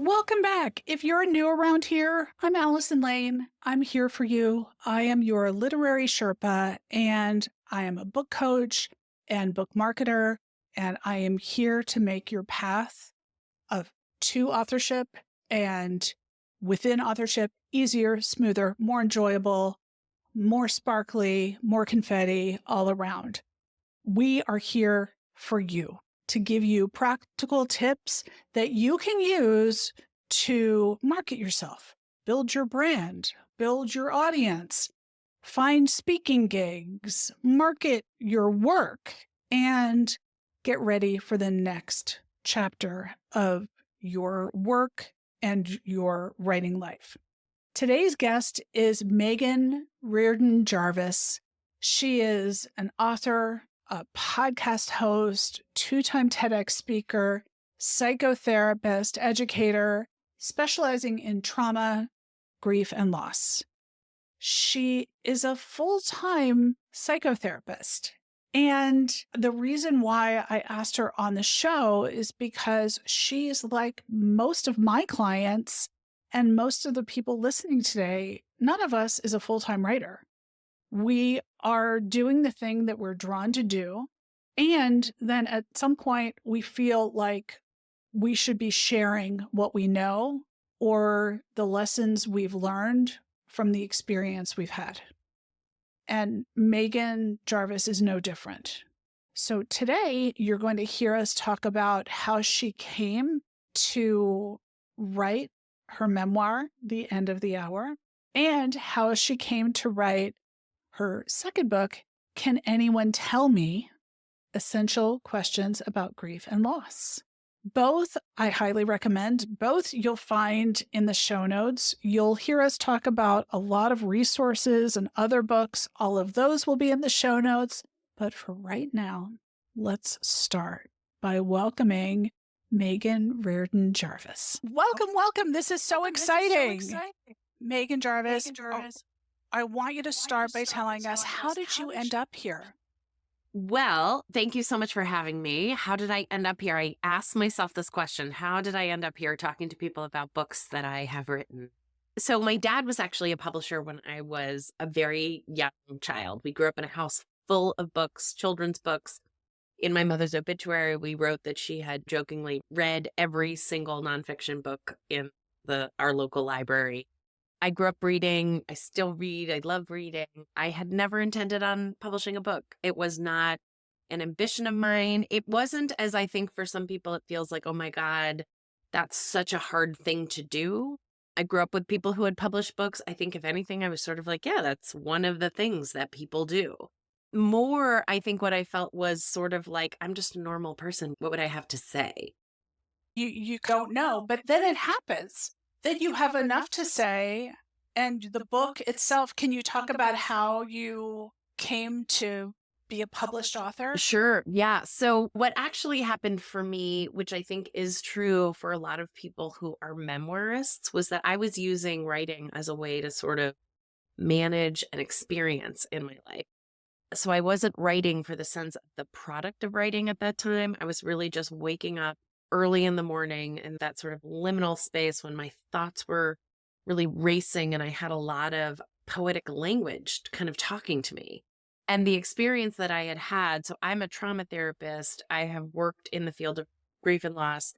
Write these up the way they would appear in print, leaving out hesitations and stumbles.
Welcome back. If you're new around here, I'm Allison Lane. I'm here for you. I am your literary Sherpa, and I am a book coach and book marketer, and I am here to make your path of to authorship and within authorship easier, smoother, more enjoyable, more sparkly, more confetti all around. We are here for you to give you practical tips that you can use to market yourself, build your brand, build your audience, find speaking gigs, market your work, and get ready for the next chapter of your work and your writing life. Today's guest is Meghan Riordan Jarvis. She is an author, a podcast host, two-time TEDx speaker, psychotherapist, educator, specializing in trauma, grief, and loss. She is a full-time psychotherapist. And the reason why I asked her on the show is because she's like most of my clients and most of the people listening today. None of us is a full-time writer. We are doing the thing that we're drawn to do. And then at some point, we feel like we should be sharing what we know or the lessons we've learned from the experience we've had. And Meghan Jarvis is no different. So today, you're going to hear us talk about how she came to write her memoir, The End of the Hour, and how she came to write her second book, Can Anyone Tell Me? Essential Questions About Grief and Loss. Both I highly recommend. Both you'll find in the show notes. You'll hear us talk about a lot of resources and other books. All of those will be in the show notes. But for right now, let's start by welcoming Meghan Riordan Jarvis. Welcome. This is so exciting. Meghan Jarvis. I want you to start by telling us, how did you end up here? Well, thank you so much for having me. How did I end up here? I asked myself this question. How did I end up here talking to people about books that I have written? So my dad was actually a publisher when I was a very young child. We grew up in a house full of books, children's books. In my mother's obituary, we wrote that she had jokingly read every single nonfiction book in our local library. I grew up reading. I still read. I love reading. I had never intended on publishing a book. It was not an ambition of mine. It wasn't, as I think for some people, it feels like, oh my God, that's such a hard thing to do. I grew up with people who had published books. I think if anything, I was sort of like, yeah, that's one of the things that people do. More, I think what I felt was sort of like, I'm just a normal person. What would I have to say? You don't know, but then it happens. That you have enough to say, and the book itself, can you talk about how you came to be a published author? Sure. Yeah. So what actually happened for me, which I think is true for a lot of people who are memoirists, was that I was using writing as a way to sort of manage an experience in my life. So I wasn't writing for the sense of the product of writing at that time. I was really just waking up early in the morning in that sort of liminal space when my thoughts were really racing and I had a lot of poetic language kind of talking to me. And the experience that I had had, so I'm a trauma therapist. I have worked in the field of grief and loss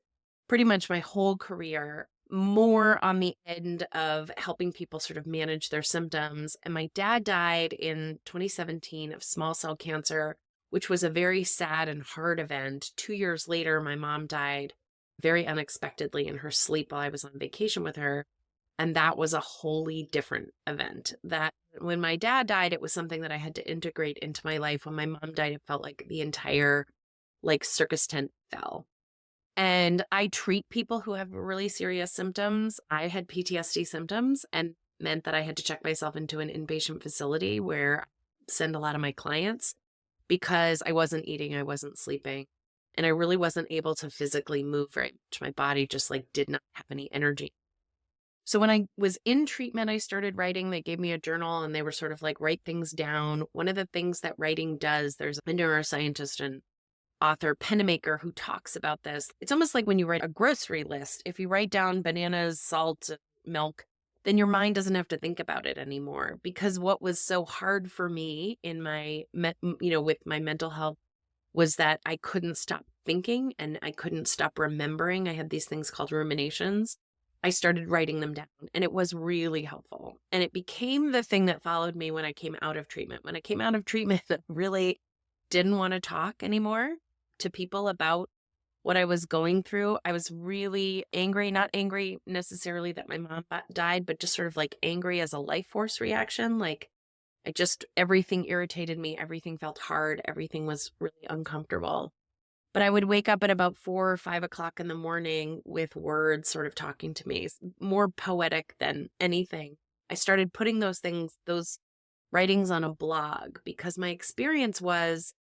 pretty much my whole career, more on the end of helping people sort of manage their symptoms. And my dad died in 2017 of small cell cancer, which was a very sad and hard event. 2 years later, my mom died very unexpectedly in her sleep while I was on vacation with her. And that was a wholly different event. That when my dad died, it was something that I had to integrate into my life. When my mom died, it felt like the entire circus tent fell. And I treat people who have really serious symptoms. I had PTSD symptoms and meant that I had to check myself into an inpatient facility where I send a lot of my clients, because I wasn't eating, I wasn't sleeping, and I really wasn't able to physically move very much. My body just did not have any energy. So when I was in treatment, I started writing. They gave me a journal and they were sort of write things down. One of the things that writing does, there's a neuroscientist and author, Penamaker, who talks about this. It's almost like when you write a grocery list. If you write down bananas, salt, milk, then your mind doesn't have to think about it anymore. Because what was so hard for me in with my mental health was that I couldn't stop thinking and I couldn't stop remembering. I had these things called ruminations. I started writing them down, and it was really helpful. And it became the thing that followed me when I came out of treatment. When I came out of treatment, I really didn't want to talk anymore to people about what I was going through. I was really angry, not angry necessarily that my mom died, but just sort of like angry as a life force reaction. Like everything irritated me. Everything felt hard. Everything was really uncomfortable. But I would wake up at about 4 or 5 o'clock in the morning with words sort of talking to me, more poetic than anything. I started putting those writings on a blog because my experience was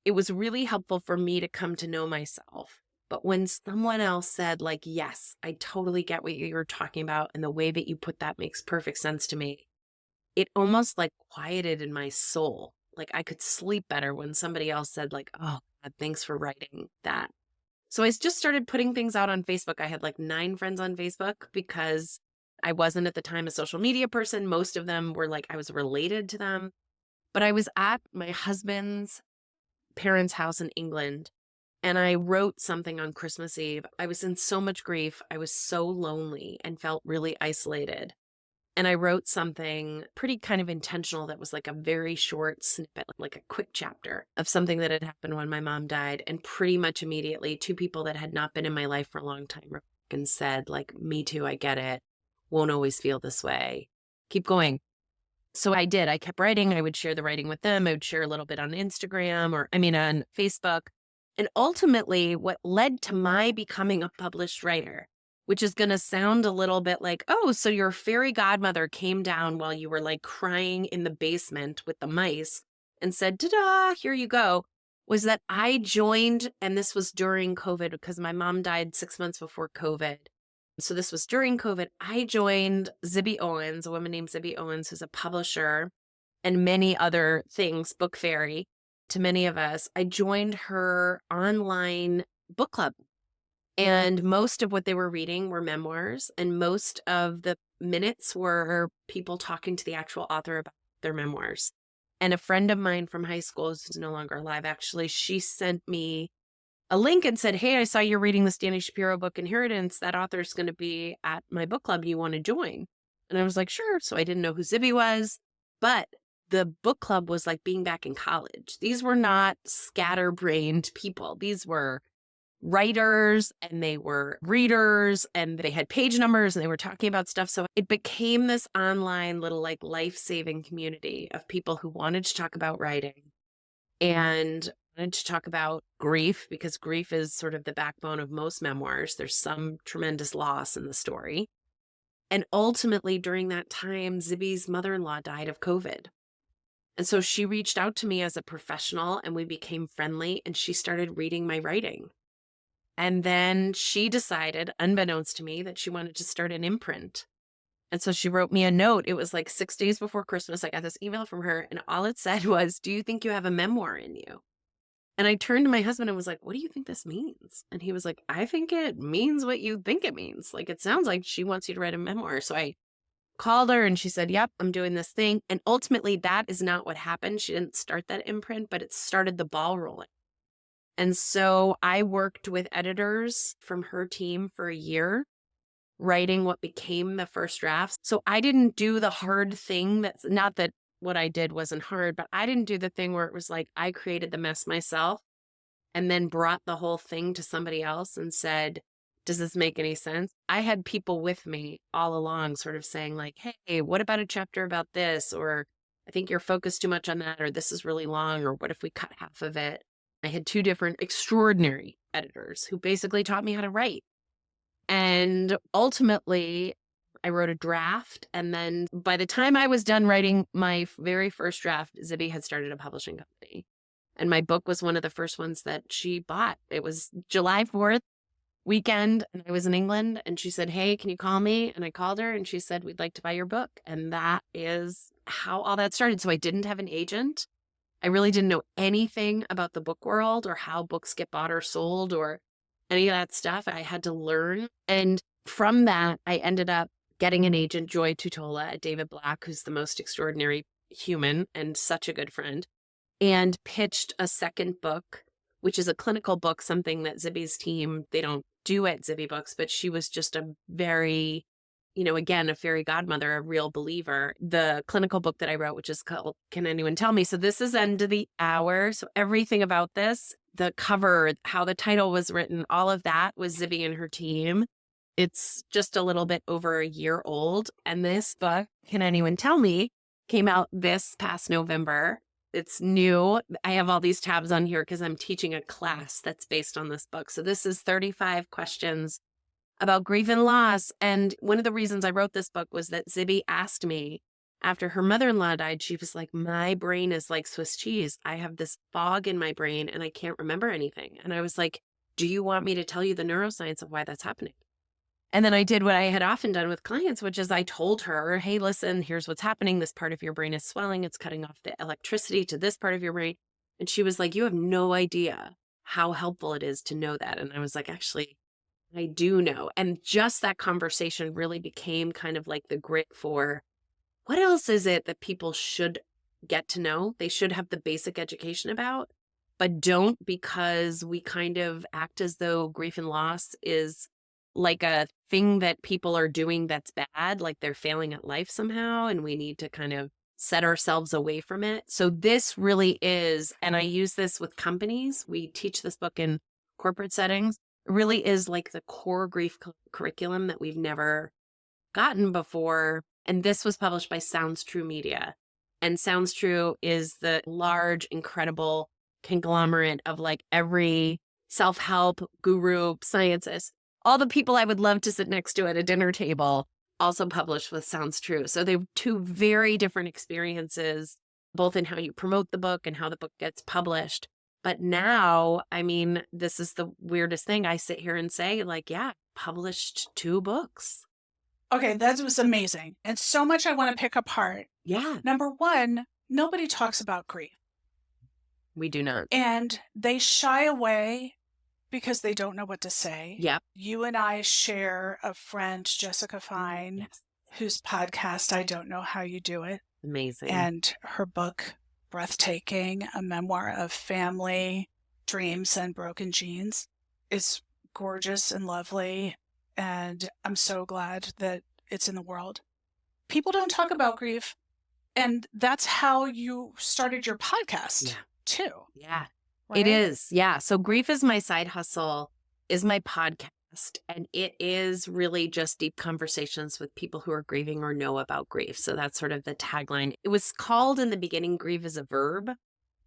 it was really helpful for me to come to know myself. But when someone else said, like, yes, I totally get what you're talking about, and the way that you put that makes perfect sense to me, it almost like quieted in my soul. Like I could sleep better when somebody else said, like, oh, God, thanks for writing that. So I just started putting things out on Facebook. I had like 9 friends on Facebook because I wasn't at the time a social media person. Most of them were like, I was related to them. But I was at my husband's parents' house in England, and I wrote something on Christmas Eve. I was in so much grief. I was so lonely and felt really isolated. And I wrote something pretty kind of intentional that was like a very short snippet, like a quick chapter of something that had happened when my mom died. And pretty much immediately, 2 people that had not been in my life for a long time wrote back and said, like, me too, I get it. Won't always feel this way. Keep going. So I did. I kept writing. I would share the writing with them. I would share a little bit on Instagram on Facebook. And ultimately, what led to my becoming a published writer, which is going to sound a little bit like, oh, so your fairy godmother came down while you were like crying in the basement with the mice and said, ta-da, here you go, was that I joined, and this was during COVID because my mom died 6 months before COVID. So this was during COVID. I joined Zibby Owens, a woman named Zibby Owens, who's a publisher and many other things, book fairy to many of us. I joined her online book club. And most of what they were reading were memoirs, and most of the minutes were people talking to the actual author about their memoirs. And a friend of mine from high school, who's no longer alive, actually, she sent me a link and said, hey, I saw you're reading this Danny Shapiro book, Inheritance. That author's going to be at my book club. You want to join? And I was like, sure. So I didn't know who Zibby was, but the book club was like being back in college. These were not scatterbrained people. These were writers and they were readers and they had page numbers and they were talking about stuff. So it became this online little like life-saving community of people who wanted to talk about writing and wanted to talk about grief, because grief is sort of the backbone of most memoirs. There's some tremendous loss in the story. And ultimately during that time, Zibby's mother-in-law died of COVID. And so she reached out to me as a professional and we became friendly, and she started reading my writing. And then she decided, unbeknownst to me, that she wanted to start an imprint. And so she wrote me a note. It was like 6 days before Christmas. I got this email from her, and all it said was, do you think you have a memoir in you? And I turned to my husband and was like, what do you think this means? And he was like, I think it means what you think it means. Like, it sounds like she wants you to write a memoir. So I called her and she said, yep, I'm doing this thing. And ultimately, that is not what happened. She didn't start that imprint, but it started the ball rolling. And so I worked with editors from her team for a year, writing what became the first drafts. So I didn't do the hard thing. That's not that what I did wasn't hard, but I didn't do the thing where it was like I created the mess myself and then brought the whole thing to somebody else and said, does this make any sense? I had people with me all along sort of saying like, hey, what about a chapter about this? Or I think you're focused too much on that, or this is really long, or what if we cut half of it? I had 2 different extraordinary editors who basically taught me how to write. And ultimately, I wrote a draft. And then by the time I was done writing my very first draft, Zibby had started a publishing company. And my book was one of the first ones that she bought. It was July 4th weekend, and I was in England. And she said, hey, can you call me? And I called her and she said, we'd like to buy your book. And that is how all that started. So I didn't have an agent. I really didn't know anything about the book world or how books get bought or sold or any of that stuff. I had to learn. And from that, I ended up getting an agent, Joy Tutola at David Black, who's the most extraordinary human and such a good friend, and pitched a second book, which is a clinical book, something that Zibby's team, they don't do at Zibby Books, but she was just a very, again, a fairy godmother, a real believer. The clinical book that I wrote, which is called Can Anyone Tell Me? So this is End of the Hour. So everything about this, the cover, how the title was written, all of that was Zibby and her team. It's just a little bit over a year old. And this book, Can Anyone Tell Me, came out this past November. It's new. I have all these tabs on here because I'm teaching a class that's based on this book. So this is 35 questions about grief and loss. And one of the reasons I wrote this book was that Zibby asked me after her mother-in-law died, she was like, my brain is like Swiss cheese. I have this fog in my brain and I can't remember anything. And I was like, do you want me to tell you the neuroscience of why that's happening? And then I did what I had often done with clients, which is I told her, hey, listen, here's what's happening. This part of your brain is swelling. It's cutting off the electricity to this part of your brain. And she was like, you have no idea how helpful it is to know that. And I was like, actually, I do know. And just that conversation really became kind of like the grit for what else is it that people should get to know? They should have the basic education about, but don't, because we kind of act as though grief and loss is like a thing that people are doing that's bad, like they're failing at life somehow, and we need to kind of set ourselves away from it. So this really is, and I use this with companies. We teach this book in corporate settings. It really is like the core grief curriculum that we've never gotten before. And this was published by Sounds True Media. And Sounds True is the large, incredible conglomerate of like every self-help guru, scientist, all the people I would love to sit next to at a dinner table, also published with Sounds True. So they have two very different experiences, both in how you promote the book and how the book gets published. But now, I mean, this is the weirdest thing. I sit here and say, like, yeah, published 2 books. Okay, that was amazing. And so much I want to pick apart. Yeah. Number one, nobody talks about grief. We do not. And they shy away because they don't know what to say. Yep. You and I share a friend, Jessica Fine, Yes. whose podcast, I Don't Know How You Do It. Amazing. And her book, Breathtaking, a memoir of family, dreams, and broken genes, is gorgeous and lovely. And I'm so glad that it's in the world. People don't talk about grief. And that's how you started your podcast, too. Yeah. Right? It is. Yeah. So Grief is My Side Hustle is my podcast. And it is really just deep conversations with people who are grieving or know about grief. So that's sort of the tagline. It was called in the beginning, Grieve is a Verb,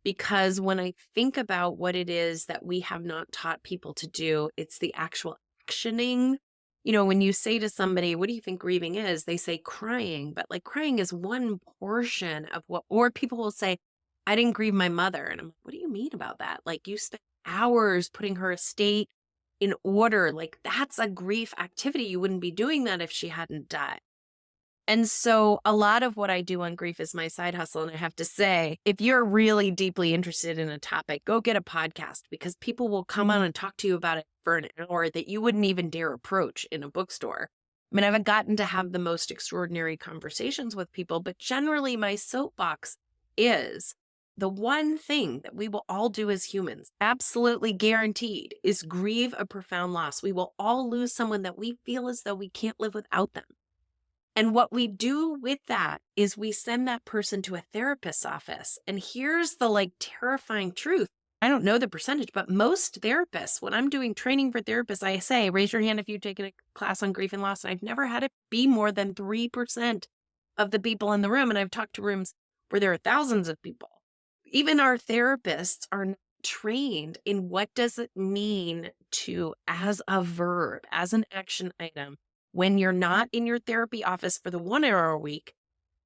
because when I think about what it is that we have not taught people to do, it's the actual actioning. When you say to somebody, what do you think grieving is? They say crying, but like crying is one portion of what, or people will say, I didn't grieve my mother. And I'm like, what do you mean about that? Like you spent hours putting her estate in order. Like that's a grief activity. You wouldn't be doing that if she hadn't died. And so a lot of what I do on Grief is My Side Hustle. And I have to say, if you're really deeply interested in a topic, go get a podcast, because people will come on and talk to you about it for an hour that you wouldn't even dare approach in a bookstore. I mean, I've gotten to have the most extraordinary conversations with people, but generally my soapbox is the one thing that we will all do as humans, absolutely guaranteed, is grieve a profound loss. We will all lose someone that we feel as though we can't live without them. And what we do with that is we send that person to a therapist's office. And here's the terrifying truth. I don't know the percentage, but most therapists, when I'm doing training for therapists, I say, raise your hand if you've taken a class on grief and loss. And I've never had it be more than 3% of the people in the room. And I've talked to rooms where there are thousands of people. Even our therapists are not trained in what does it mean to, as a verb, as an action item, when you're not in your therapy office for the 1 hour a week,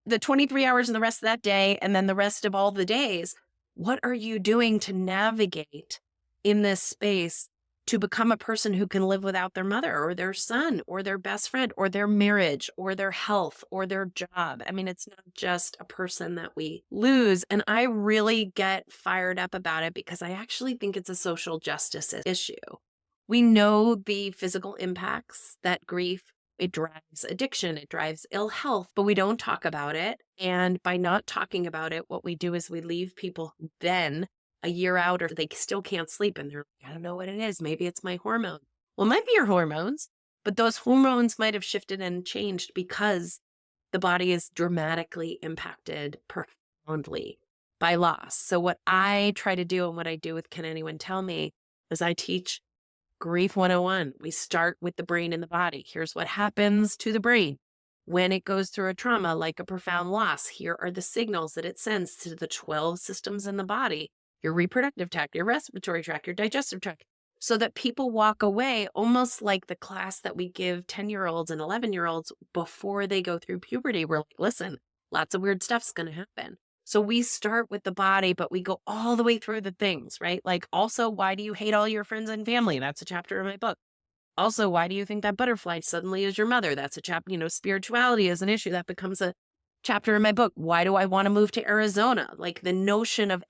the 23 hours in the rest of that day, and then the rest of all the days, what are you doing to navigate in this space to become a person who can live without their mother or their son or their best friend or their marriage or their health or their job. I mean, it's not just a person that we lose. And I really get fired up about it because I actually think it's a social justice issue. We know the physical impacts that grief, it drives addiction, it drives ill health, but we don't talk about it. And by not talking about it, what we do is we leave people who then a year out or they still can't sleep and they're like, I don't know what it is. Maybe it's my hormone. Well, it might be your hormones, but those hormones might have shifted and changed because the body is dramatically impacted profoundly by loss. So what I try to do and what I do with Can Anyone Tell Me is I teach Grief 101. We start with the brain and the body. Here's what happens to the brain when it goes through a trauma like a profound loss. Here are the signals that it sends to the 12 systems in the body, your reproductive tract, your respiratory tract, your digestive tract, so that people walk away almost like the class that we give 10-year-olds and 11-year-olds before they go through puberty. We're like, listen, lots of weird stuff's going to happen. So we start with the body, but we go all the way through the things, right? Like also, why do you hate all your friends and family? That's a chapter in my book. Also, why do you think that butterfly suddenly is your mother? That's a chapter, spirituality is an issue. That becomes a chapter in my book. Why do I want to move to Arizona? Like the notion of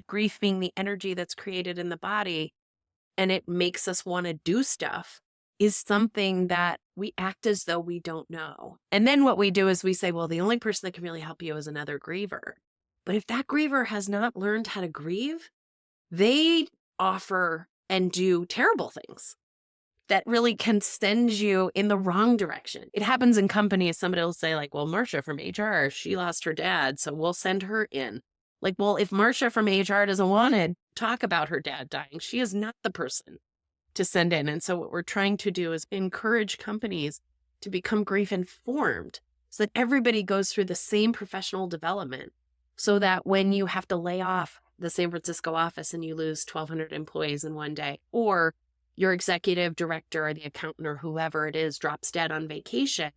grief being the energy that's created in the body and it makes us want to do stuff is something that we act as though we don't know. And then what we do is we say, well, the only person that can really help you is another griever. But if that griever has not learned how to grieve, they offer and do terrible things that really can send you in the wrong direction. It happens in companies. Somebody will say like, well, Marcia from HR, she lost her dad, so we'll send her in. Like, well, if Marcia from HR doesn't want to talk about her dad dying, she is not the person to send in. And so what we're trying to do is encourage companies to become grief informed so that everybody goes through the same professional development so that when you have to lay off the San Francisco office and you lose 1,200 employees in one day, or your executive director or the accountant or whoever it is drops dead on vacation,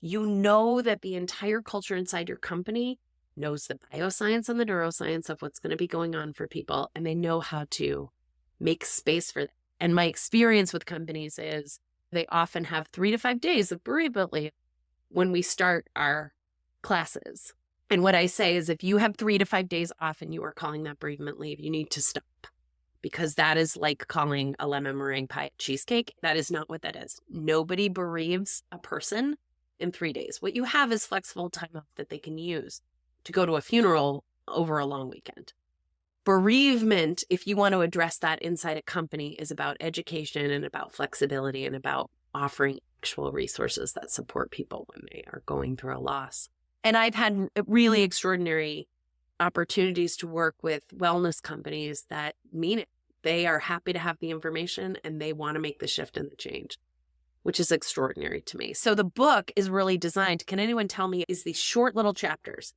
you know that the entire culture inside your company knows the bioscience and the neuroscience of what's going to be going on for people, and they know how to make space for that. And my experience with companies is they often have 3 to 5 days of bereavement leave when we start our classes. And what I say is if you have 3 to 5 days off and you are calling that bereavement leave, you need to stop, because that is like calling a lemon meringue pie cheesecake. That is not what that is. Nobody bereaves a person in 3 days. What you have is flexible time off that they can use to go to a funeral over a long weekend. Bereavement, if you want to address that inside a company, is about education and about flexibility and about offering actual resources that support people when they are going through a loss. And I've had really extraordinary opportunities to work with wellness companies that mean it. They are happy to have the information and they want to make the shift and the change, which is extraordinary to me. So the book is really designed, Can Anyone Tell Me, is these short little chapters.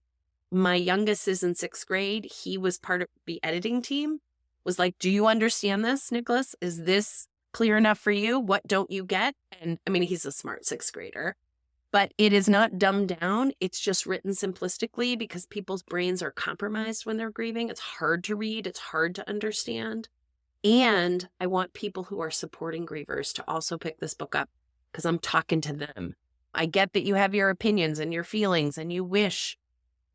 My youngest is in 6th grade. He was part of the editing team, was like, do you understand this, Nicholas? Is this clear enough for you? What don't you get? And I mean, he's a smart 6th grader. But it is not dumbed down. It's just written simplistically because people's brains are compromised when they're grieving. It's hard to read. It's hard to understand. And I want people who are supporting grievers to also pick this book up because I'm talking to them. I get that you have your opinions and your feelings and you wish,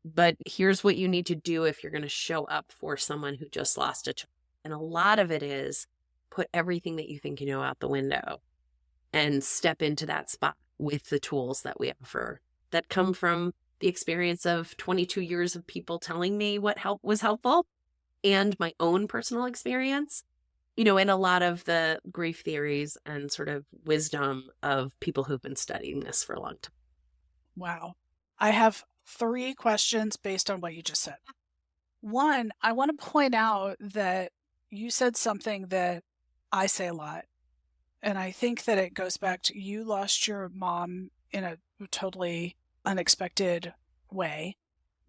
but here's what you need to do if you're going to show up for someone who just lost a child. And a lot of it is put everything that you think you know out the window and step into that spot with the tools that we offer that come from the experience of 22 years of people telling me what was helpful and my own personal experience, and a lot of the grief theories and sort of wisdom of people who've been studying this for a long time. Wow. I have 3 questions based on what you just said. 1, I want to point out that you said something that I say a lot. And I think that it goes back to you lost your mom in a totally unexpected way.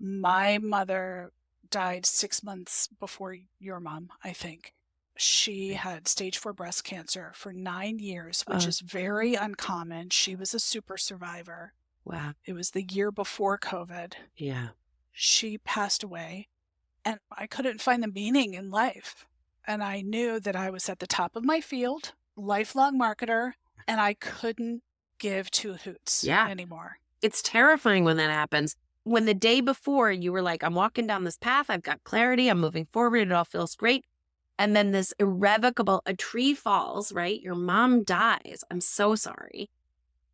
My mother died 6 months before your mom, I think. She had stage 4 breast cancer for 9 years, which is very uncommon. She was a super survivor. Wow. It was the year before COVID. Yeah. She passed away, and I couldn't find the meaning in life. and I knew that I was at the top of my field, lifelong marketer, and I couldn't give two hoots anymore. It's terrifying when that happens. When the day before you were like, I'm walking down this path, I've got clarity, I'm moving forward, it all feels great. And then this irrevocable, a tree falls, right? Your mom dies. I'm so sorry.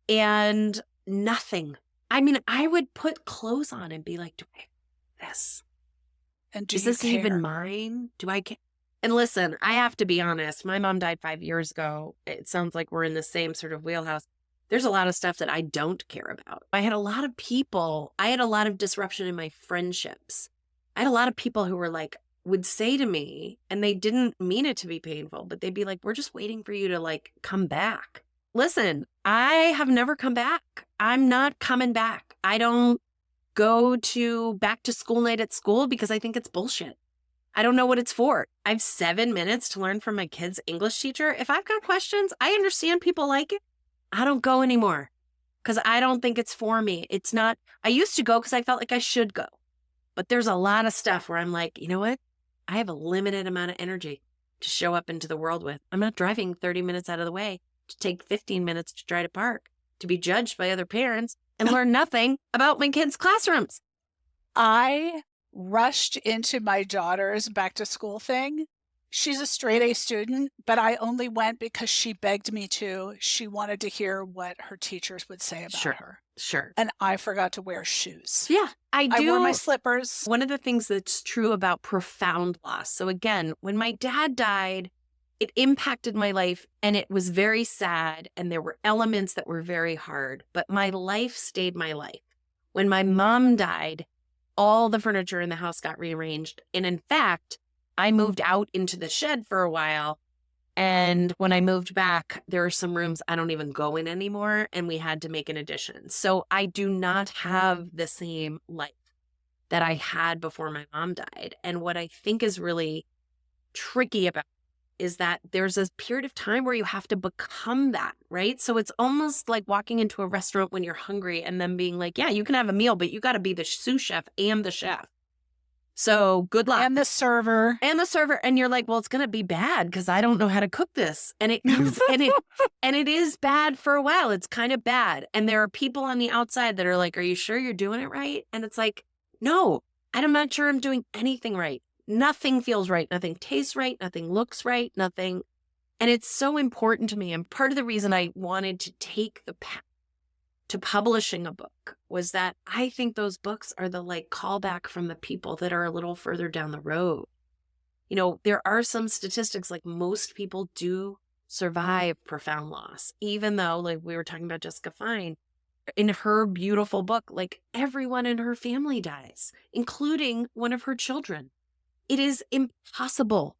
And nothing. I mean, I would put clothes on and be like, do I have this? And is this even mine? Do I care? And listen, I have to be honest. My mom died 5 years ago. It sounds like we're in the same sort of wheelhouse. There's a lot of stuff that I don't care about. I had a lot of people. I had a lot of disruption in my friendships. I had a lot of people who were like, would say to me, and they didn't mean it to be painful, but they'd be like, we're just waiting for you to like come back. Listen, I have never come back. I'm not coming back. I don't go to back to school night at school because I think it's bullshit. I don't know what it's for. I have 7 minutes to learn from my kid's English teacher. If I've got questions, I understand people like it. I don't go anymore because I don't think it's for me. It's not, I used to go because I felt like I should go. But there's a lot of stuff where I'm like, you know what? I have a limited amount of energy to show up into the world with. I'm not driving 30 minutes out of the way to take 15 minutes to try to park, to be judged by other parents and learn nothing about my kids' classrooms. I rushed into my daughter's back to school thing. She's a straight A student, but I only went because she begged me to. She wanted to hear what her teachers would say about her. Sure. And I forgot to wear shoes. Yeah, I do. I wore my slippers. One of the things that's true about profound loss. So again, when my dad died, it impacted my life and it was very sad. And there were elements that were very hard, but my life stayed my life. When my mom died, all the furniture in the house got rearranged. And in fact, I moved out into the shed for a while. And when I moved back, there are some rooms I don't even go in anymore. And we had to make an addition. So I do not have the same life that I had before my mom died. And what I think is really tricky about it is that there's a period of time where you have to become that, right? So it's almost like walking into a restaurant when you're hungry and then being like, yeah, you can have a meal, but you got to be the sous chef and the chef. So good luck. And the server. And you're like, well, it's going to be bad because I don't know how to cook this. And it is, and it is bad for a while. It's kind of bad. And there are people on the outside that are like, are you sure you're doing it right? And it's like, no, I'm not sure I'm doing anything right. Nothing feels right. Nothing tastes right. Nothing looks right. Nothing. And it's so important to me. And part of the reason I wanted to take the path to publishing a book was that I think those books are the like callback from the people that are a little further down the road. You know, there are some statistics like most people do survive profound loss, even though like we were talking about Jessica Fine in her beautiful book, like everyone in her family dies, including one of her children. It is impossible.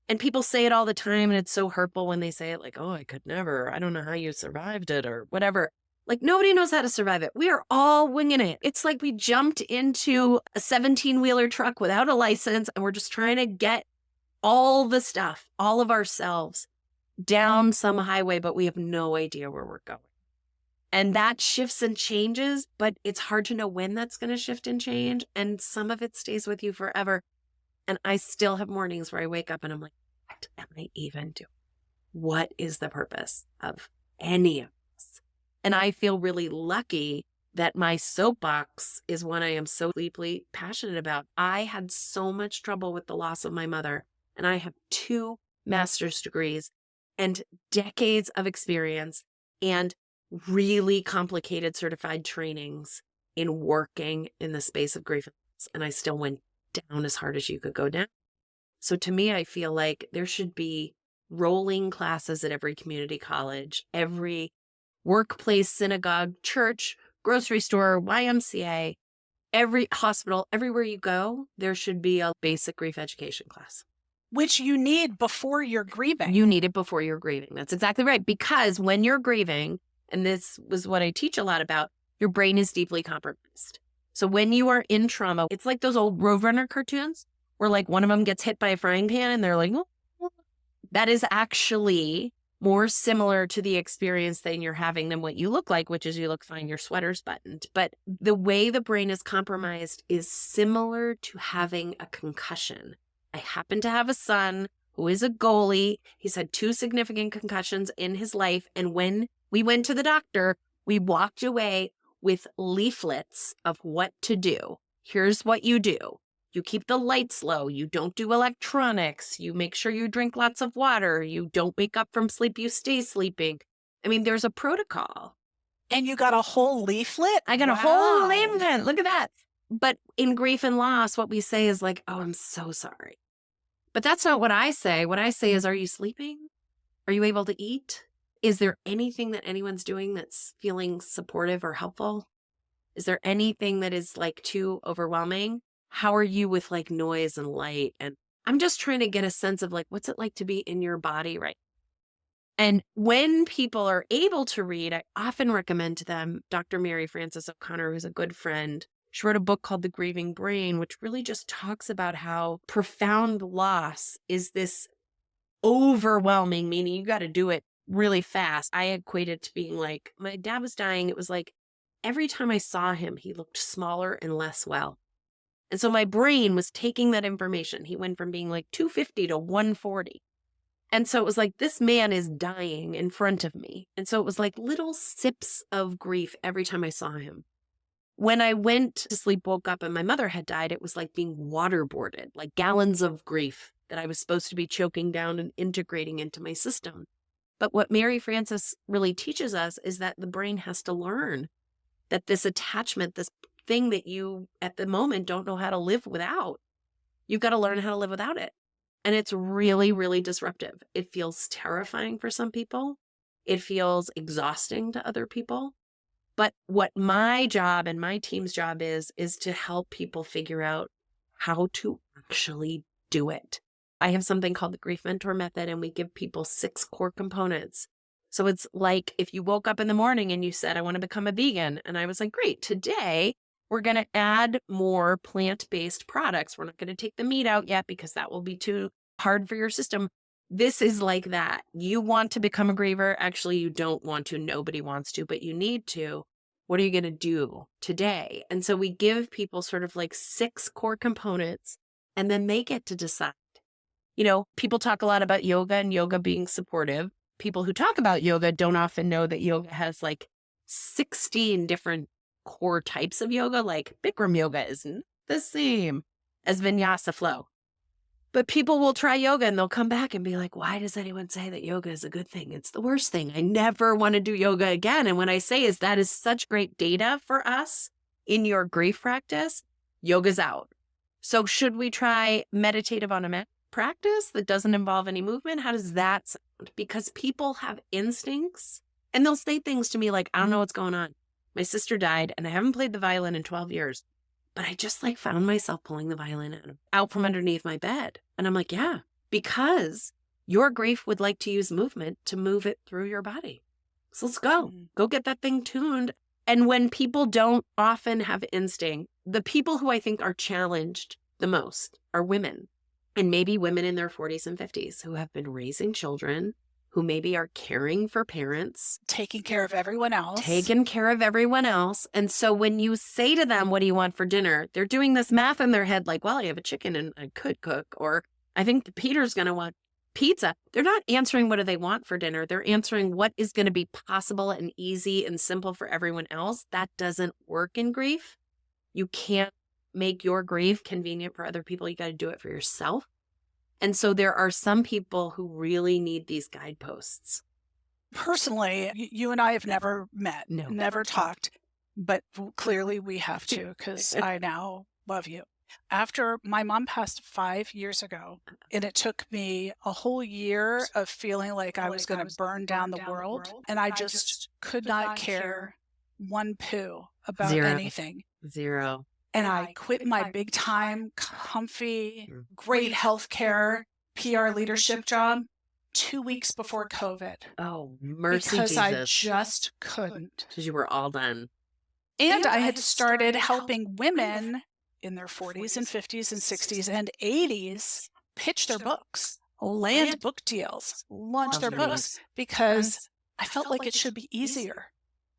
And people say it all the time. And it's so hurtful when they say it like, oh, I could never, I don't know how you survived it or whatever. Like nobody knows how to survive it. We are all winging it. It's like we jumped into a 17-wheeler truck without a license and we're just trying to get all the stuff, all of ourselves down some highway, but we have no idea where we're going. And that shifts and changes, but it's hard to know when that's going to shift and change. And some of it stays with you forever. And I still have mornings where I wake up and I'm like, what am I even doing? What is the purpose of any of this? And I feel really lucky that my soapbox is one I am so deeply passionate about. I had so much trouble with the loss of my mother, and I have 2 master's degrees and decades of experience and really complicated certified trainings in working in the space of grief. And I still went down as hard as you could go down. So to me, I feel like there should be rolling classes at every community college, every workplace, synagogue, church, grocery store, YMCA, every hospital, everywhere you go, there should be a basic grief education class. Which you need before you're grieving. You need it before you're grieving. That's exactly right. Because when you're grieving, and this was what I teach a lot about, your brain is deeply compromised. So when you are in trauma, it's like those old Roadrunner cartoons where like one of them gets hit by a frying pan and they're like, oh. That is actually more similar to the experience that you're having than what you look like, which is you look fine, your sweater's buttoned. But the way the brain is compromised is similar to having a concussion. I happen to have a son who is a goalie. He's had 2 significant concussions in his life. And when we went to the doctor, we walked away with leaflets of what to do. Here's what you do. You keep the lights low. You don't do electronics. You make sure you drink lots of water. You don't wake up from sleep. You stay sleeping. I mean, there's a protocol. And you got a whole leaflet? I got a whole leaflet. Look at that. But in grief and loss, what we say is like, oh, I'm so sorry. But that's not what I say. What I say is, are you sleeping? Are you able to eat? Is there anything that anyone's doing that's feeling supportive or helpful? Is there anything that is like too overwhelming? How are you with like noise and light? And I'm just trying to get a sense of like, what's it like to be in your body right now? And when people are able to read, I often recommend to them Dr. Mary Frances O'Connor, who's a good friend. She wrote a book called The Grieving Brain, which really just talks about how profound loss is this overwhelming, meaning you got to do it really fast. I equate it to being like, my dad was dying. It was like every time I saw him, he looked smaller and less well. And so my brain was taking that information. He went from being like 250 to 140. And so it was like, this man is dying in front of me. And so it was like little sips of grief every time I saw him. When I went to sleep, woke up, and my mother had died, it was like being waterboarded, like gallons of grief that I was supposed to be choking down and integrating into my system. But what Mary Frances really teaches us is that the brain has to learn that this attachment, this thing that you at the moment don't know how to live without, you've got to learn how to live without it. And it's really, really disruptive. It feels terrifying for some people. It feels exhausting to other people. But what my job and my team's job is to help people figure out how to actually do it. I have something called the Grief Mentor Method, and we give people 6 core components. So it's like if you woke up in the morning and you said, I want to become a vegan. And I was like, great, today we're going to add more plant-based products. We're not going to take the meat out yet because that will be too hard for your system. This is like that. You want to become a griever. Actually, you don't want to. Nobody wants to, but you need to. What are you going to do today? And so we give people sort of like 6 core components, and then they get to decide. You know, people talk a lot about yoga and yoga being supportive. People who talk about yoga don't often know that yoga has like 16 different core types of yoga. Like Bikram yoga isn't the same as vinyasa flow. But people will try yoga and they'll come back and be like, why does anyone say that yoga is a good thing? It's the worst thing. I never want to do yoga again. And what I say is that is such great data for us in your grief practice. Yoga's out. So should we try meditative on a mat practice that doesn't involve any movement? How does that sound? Because people have instincts and they'll say things to me like, I don't know what's going on. My sister died and I haven't played the violin in 12 years. But I just like found myself pulling the violin out from underneath my bed. And I'm like, yeah, because your grief would like to use movement to move it through your body. So let's go. Go get that thing tuned. And when people don't often have instinct, the people who I think are challenged the most are women. And maybe women in their 40s and 50s who have been raising children, who maybe are caring for parents. Taking care of everyone else. And so when you say to them, what do you want for dinner? They're doing this math in their head like, well, I have a chicken and I could cook. Or I think Peter's going to want pizza. They're not answering what do they want for dinner. They're answering what is going to be possible and easy and simple for everyone else. That doesn't work in grief. You can't make your grief convenient for other people. You got to do it for yourself. And so there are some people who really need these guideposts. Personally, you and I have never met, No. never talked, but clearly we have to because I now love you. After my mom passed 5 years ago, and it took me a whole year of feeling like I was going to burn down the world, and I just could not care one poo about Zero. anything. Zero. And I quit my big time, comfy, great healthcare, PR leadership job 2 weeks before COVID. Oh, mercy because Jesus. I just couldn't. Because you were all done. And I had started helping women in their 40s and 50s and 60s and 80s pitch their books, land book deals, launch their books, because I felt like it should be easier.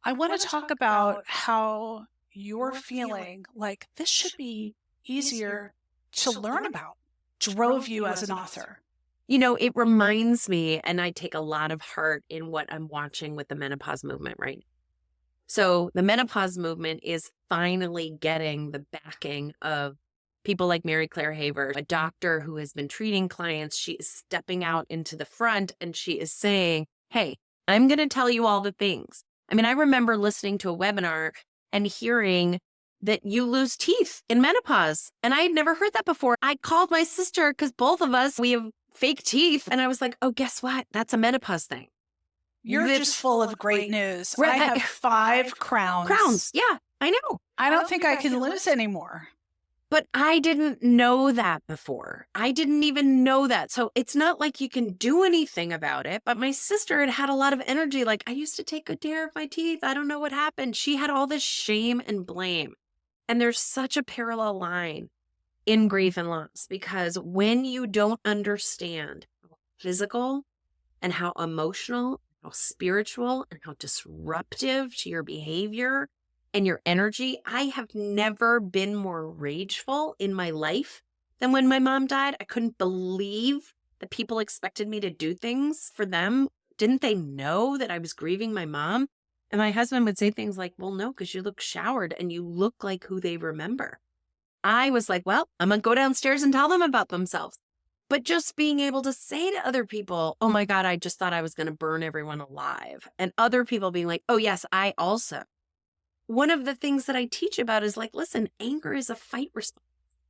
I want to talk about how you're feeling like this should be easier to learn about drove you as an author. It reminds me, and I take a lot of heart in what I'm watching with the menopause movement right now. So the menopause movement is finally getting the backing of people like Mary Claire Haver, a doctor who has been treating clients. She is stepping out into the front and she is saying, hey, I'm going to tell you all the things. I mean, I remember listening to a webinar and hearing that you lose teeth in menopause. And I had never heard that before. I called my sister because both of us, we have fake teeth. And I was like, oh, guess what? That's a menopause thing. You're That's just full of great news. Right. I have 5 crowns. crowns. Yeah, I know. I don't think I can lose anymore. But I didn't know that before. I didn't even know that. So it's not like you can do anything about it. But my sister had had a lot of energy. Like, I used to take good care of my teeth. I don't know what happened. She had all this shame and blame. And there's such a parallel line in grief and loss, because when you don't understand how physical and how emotional, how spiritual, and how disruptive to your behavior and your energy, I have never been more rageful in my life than when my mom died. I couldn't believe that people expected me to do things for them. Didn't they know that I was grieving my mom? And my husband would say things like, well, no, because you look showered and you look like who they remember. I was like, well, I'm going to go downstairs and tell them about themselves. But just being able to say to other people, oh my God, I just thought I was going to burn everyone alive. And other people being like, oh yes, I also. One of the things that I teach about is like, listen, anger is a fight response.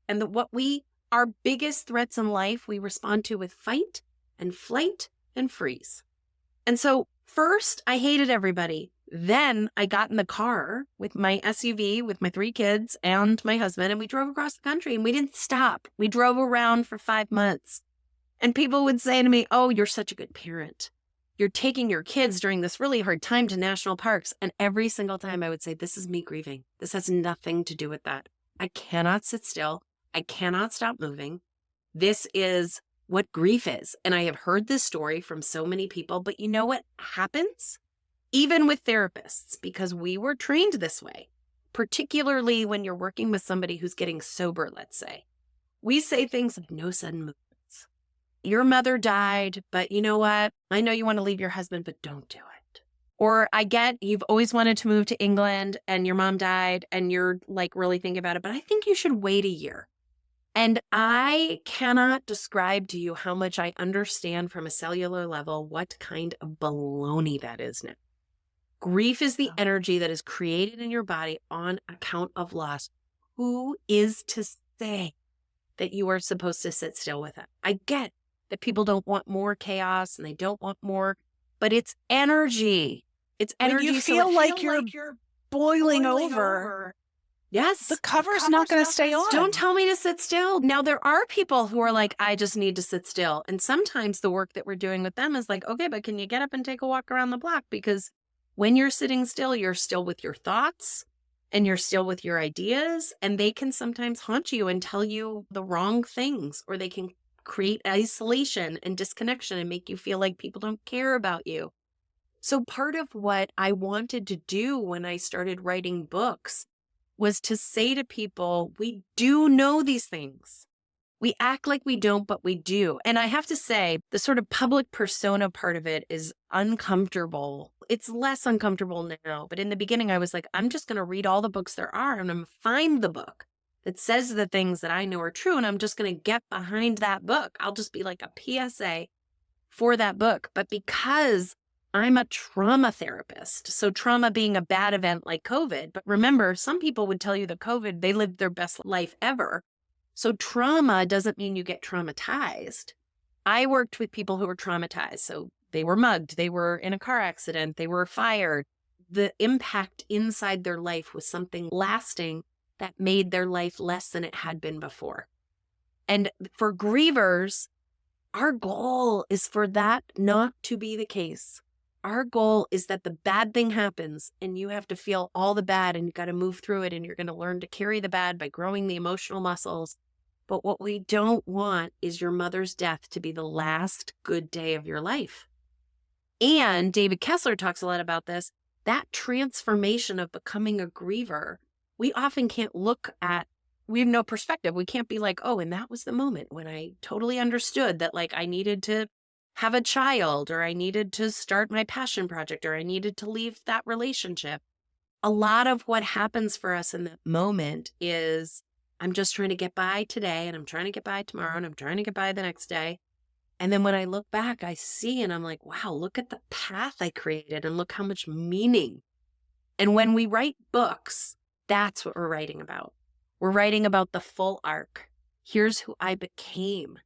And our biggest threats in life, we respond to with fight and flight and freeze. And so first I hated everybody. Then I got in the car with my SUV with my 3 kids and my husband, and we drove across the country and we didn't stop. We drove around for 5 months. And people would say to me, oh, you're such a good parent. You're taking your kids during this really hard time to national parks. And every single time I would say, this is me grieving. This has nothing to do with that. I cannot sit still. I cannot stop moving. This is what grief is. And I have heard this story from so many people, but you know what happens? Even with therapists, because we were trained this way, particularly when you're working with somebody who's getting sober, let's say. We say things like no sudden movements. Your mother died, but you know what? I know you want to leave your husband, but don't do it. Or I get you've always wanted to move to England and your mom died and you're like really thinking about it, but I think you should wait a year. And I cannot describe to you how much I understand from a cellular level what kind of baloney that is now. Grief is the energy that is created in your body on account of loss. Who is to say that you are supposed to sit still with it? I get that people don't want more chaos and they don't want more, but it's energy. It's energy. When you feel like you're boiling over. Yes. The cover's not going to stay on. Don't tell me to sit still. Now, there are people who are like, I just need to sit still. And sometimes the work that we're doing with them is like, okay, but can you get up and take a walk around the block? Because when you're sitting still, you're still with your thoughts and you're still with your ideas, and they can sometimes haunt you and tell you the wrong things, or they can create isolation and disconnection and make you feel like people don't care about you. So part of what I wanted to do when I started writing books was to say to people, we do know these things. We act like we don't, but we do. And I have to say, the sort of public persona part of it is uncomfortable. It's less uncomfortable now. But in the beginning, I was like, I'm just going to read all the books there are, and I'm going to find the book that says the things that I know are true, and I'm just going to get behind that book. I'll just be like a PSA for that book. But because I'm a trauma therapist, so trauma being a bad event like COVID, but remember, some people would tell you that COVID, they lived their best life ever. So trauma doesn't mean you get traumatized. I worked with people who were traumatized. So they were mugged, they were in a car accident, they were fired. The impact inside their life was something lasting that made their life less than it had been before. And for grievers, our goal is for that not to be the case. Our goal is that the bad thing happens and you have to feel all the bad and you got to move through it, and you're going to learn to carry the bad by growing the emotional muscles. But what we don't want is your mother's death to be the last good day of your life. And David Kessler talks a lot about this, that transformation of becoming a griever. We often can't look at, we have no perspective. We can't be like, oh, and that was the moment when I totally understood that like I needed to have a child, or I needed to start my passion project, or I needed to leave that relationship. A lot of what happens for us in that moment is I'm just trying to get by today, and I'm trying to get by tomorrow, and I'm trying to get by the next day. And then when I look back, I see and I'm like, wow, look at the path I created and look how much meaning. And when we write books, that's what we're writing about. We're writing about the full arc. Here's who I became.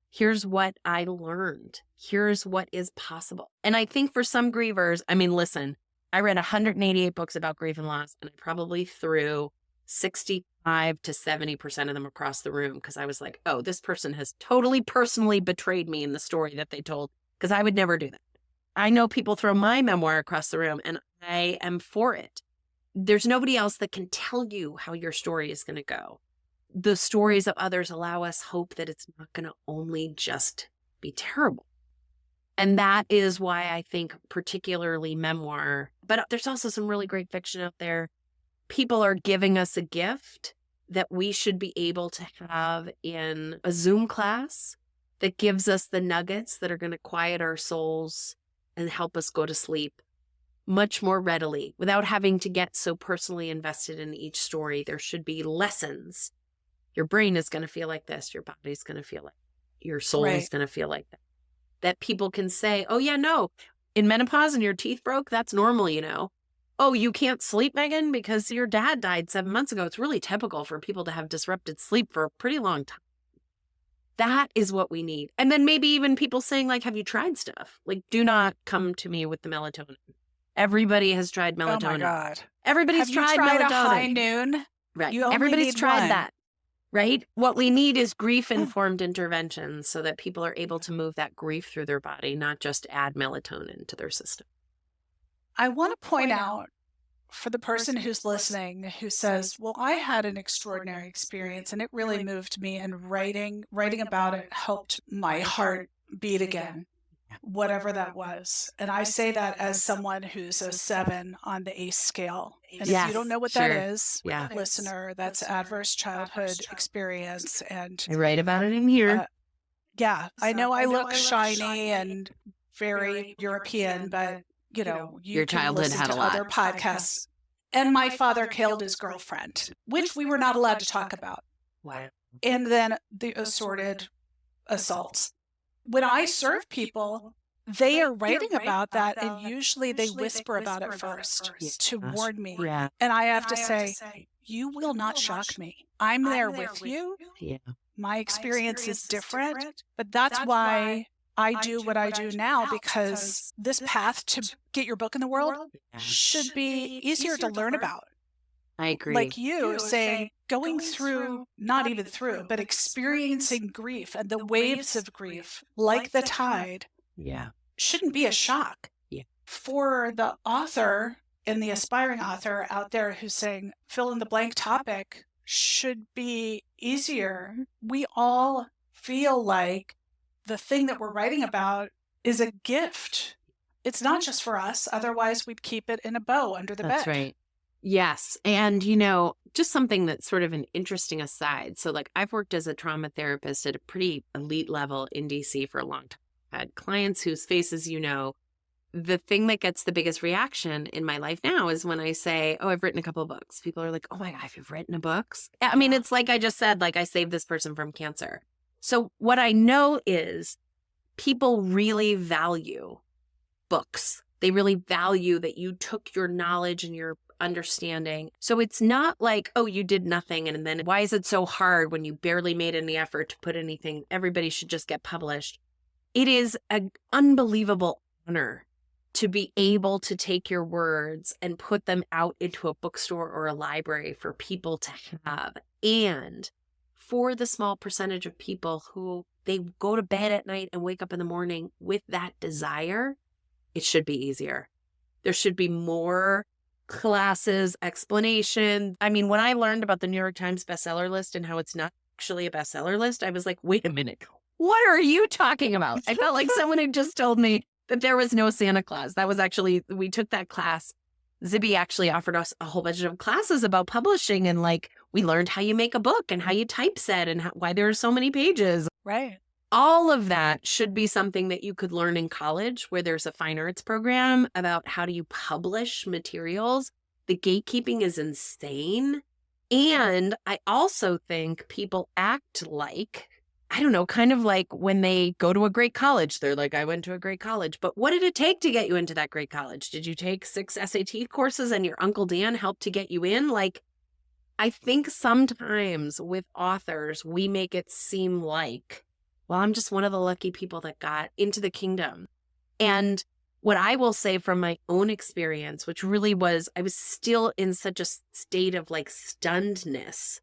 Here's what I learned. Here's what is possible. And I think for some grievers, I mean, listen, I read 188 books about grief and loss, and I probably threw 65 to 70% of them across the room because I was like, oh, this person has totally personally betrayed me in the story that they told, because I would never do that. I know people throw my memoir across the room, and I am for it. There's nobody else that can tell you how your story is going to go. The stories of others allow us hope that it's not going to only just be terrible. And that is why I think particularly memoir, but there's also some really great fiction out there. People are giving us a gift that we should be able to have in a Zoom class that gives us the nuggets that are going to quiet our souls and help us go to sleep much more readily without having to get so personally invested in each story. There should be lessons. Your brain is going to feel like this. Your body's going to feel like, your soul is going to feel like that. That people can say, oh yeah, no, in menopause and your teeth broke, that's normal, you know. Oh, you can't sleep, Meghan, because your dad died 7 months ago. It's really typical for people to have disrupted sleep for a pretty long time. That is what we need. And then maybe even people saying like, have you tried stuff? Like, do not come to me with the melatonin. Everybody has tried melatonin. Oh my God. Everybody's have tried you tried melatonin. A high noon? Right. You only Everybody's need tried one. that. Right? What we need is grief-informed interventions so that people are able to move that grief through their body, not just add melatonin to their system. I want to point out for the person who's listening who says, well, I had an extraordinary experience and it really moved me, and writing about it helped my heart beat again, whatever that was. And I say that as someone who's a 7 on the ACE scale. And if you don't know what that is, listener, that's adverse childhood experience. And I write about it in here. I know I look shiny and very European, but you know, you your can childhood listen had to a lot. other podcasts. And my father killed his girlfriend, which we were not allowed to talk about. Wow. And then the assorted assaults. When I serve people, they are writing about that, and usually they whisper about it first to warn me. Yeah. And I have to say, you will not shock me. I'm there with you. Yeah. My experience is different, but that's why I do what I do now, because this path to get your book in the world should be easier to learn about. I agree. Like you saying, going through, not even through, but experiencing grief and the waves of grief, like the tide, shouldn't be a shock. Yeah. For the author and the aspiring author out there who's saying, fill in the blank topic, should be easier. We all feel like the thing that we're writing about is a gift. It's not just for us. Otherwise, we'd keep it in a bow under the bed. That's right. Yes. And, you know, just something that's sort of an interesting aside. So, like, I've worked as a trauma therapist at a pretty elite level in DC for a long time. I've had clients whose faces, you know, the thing that gets the biggest reaction in my life now is when I say, oh, I've written a couple of books. People are like, oh my God, you've written books? I mean, it's like I just said, like, I saved this person from cancer. So what I know is people really value books. They really value that you took your knowledge and your understanding. So it's not like, oh, you did nothing. And then why is it so hard when you barely made any effort to put anything? Everybody should just get published. It is an unbelievable honor to be able to take your words and put them out into a bookstore or a library for people to have. And for the small percentage of people who they go to bed at night and wake up in the morning with that desire, it should be easier. There should be more classes, explanation. I mean, when I learned about the New York Times bestseller list and how it's not actually a bestseller list, I was like, wait a minute, what are you talking about? I felt like someone had just told me that there was no Santa Claus. That was actually, we took that class Zibby actually offered us a whole bunch of classes about publishing, and like we learned how you make a book and how you typeset and why there are so many pages. Right. All of that should be something that you could learn in college, where there's a fine arts program about how do you publish materials. The gatekeeping is insane. And I also think people act like, I don't know, kind of like when they go to a great college, they're like, I went to a great college. But what did it take to get you into that great college? Did you take 6 SAT courses and your Uncle Dan helped to get you in? Like, I think sometimes with authors, we make it seem like, well, I'm just one of the lucky people that got into the kingdom. And what I will say from my own experience, which really was, I was still in such a state of like stunnedness.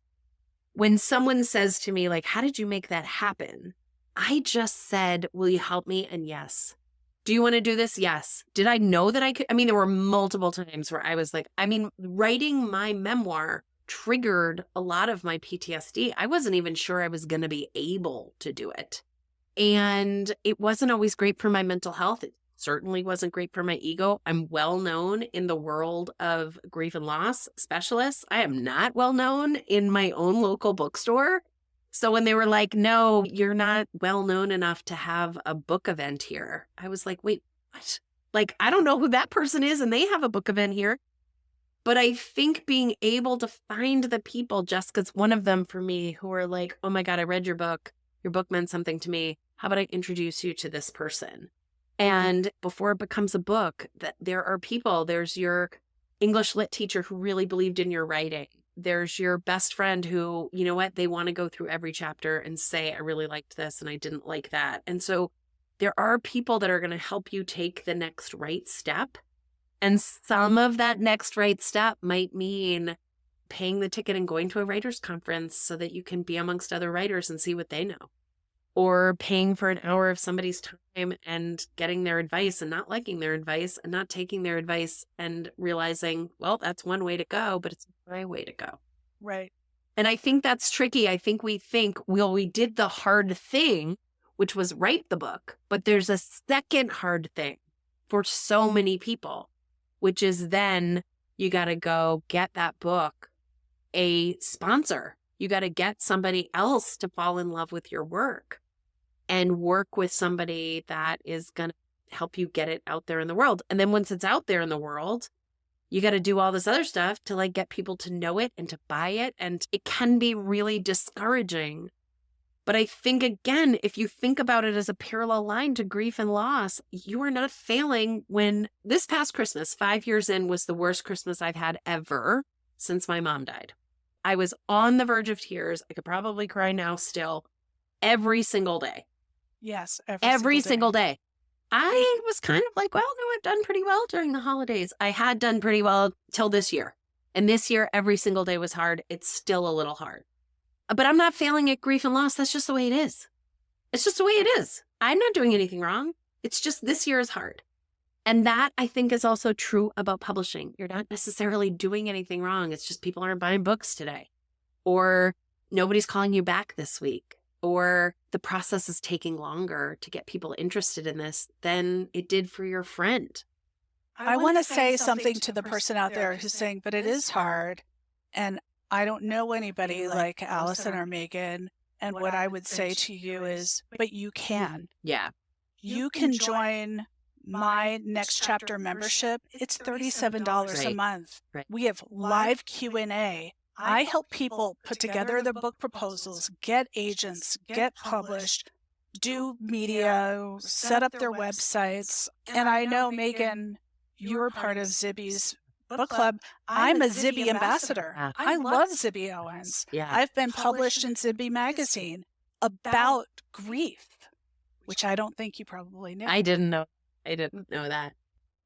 When someone says to me, like, how did you make that happen? I just said, will you help me? And yes. Do you want to do this? Yes. Did I know that I could? I mean, there were multiple times where I was like, writing my memoir triggered a lot of my PTSD. I wasn't even sure I was going to be able to do it. And it wasn't always great for my mental health. It certainly wasn't great for my ego. I'm well known in the world of grief and loss specialists. I am not well known in my own local bookstore. So when they were like, no, you're not well known enough to have a book event here, I was like, wait, what? Like, I don't know who that person is, and they have a book event here. But I think being able to find the people, Jessica's one of them for me, who are like, oh my God, I read your book. Your book meant something to me. How about I introduce you to this person? And before it becomes a book, that there are people, there's your English lit teacher who really believed in your writing. There's your best friend who, you know what, they want to go through every chapter and say, I really liked this and I didn't like that. And so there are people that are going to help you take the next right step. And some of that next right step might mean paying the ticket and going to a writer's conference so that you can be amongst other writers and see what they know. Or paying for an hour of somebody's time and getting their advice and not liking their advice and not taking their advice and realizing, well, that's one way to go, but it's my way to go. Right. And I think that's tricky. I think we think, well, we did the hard thing, which was write the book, but there's a second hard thing for so many people, which is then you got to go get that book a sponsor. You got to get somebody else to fall in love with your work and work with somebody that is going to help you get it out there in the world. And then once it's out there in the world, you got to do all this other stuff to like get people to know it and to buy it. And it can be really discouraging. But I think, again, if you think about it as a parallel line to grief and loss, you are not failing. When this past Christmas, 5 years in, was the worst Christmas I've had ever since my mom died. I was on the verge of tears. I could probably cry now still every single day. Yes. Every single day. I was kind of like, well, no, I've done pretty well during the holidays. I had done pretty well till this year. And this year, every single day was hard. It's still a little hard. But I'm not failing at grief and loss. That's just the way it is. It's just the way it is. I'm not doing anything wrong. It's just this year is hard. And that, I think, is also true about publishing. You're not necessarily doing anything wrong. It's just people aren't buying books today. Or nobody's calling you back this week. Or the process is taking longer to get people interested in this than it did for your friend. I want to say something to the person out there who's saying, but it is hard. And I don't know anybody like Allison or Meghan. And what I would say to you is, but you can. Yeah. You can join my Next Chapter membership. It's $37 a month. Right. We have live Q&A. I help people put together their book proposals, get agents, get published, do media, set up their websites. And I know, Meghan, you're part of Zibby's book club. I'm a Zibby ambassador. Yeah. I love Zibby Owens. Yeah. I've been published in Zibby magazine about grief, which I don't think you probably knew. I didn't know that.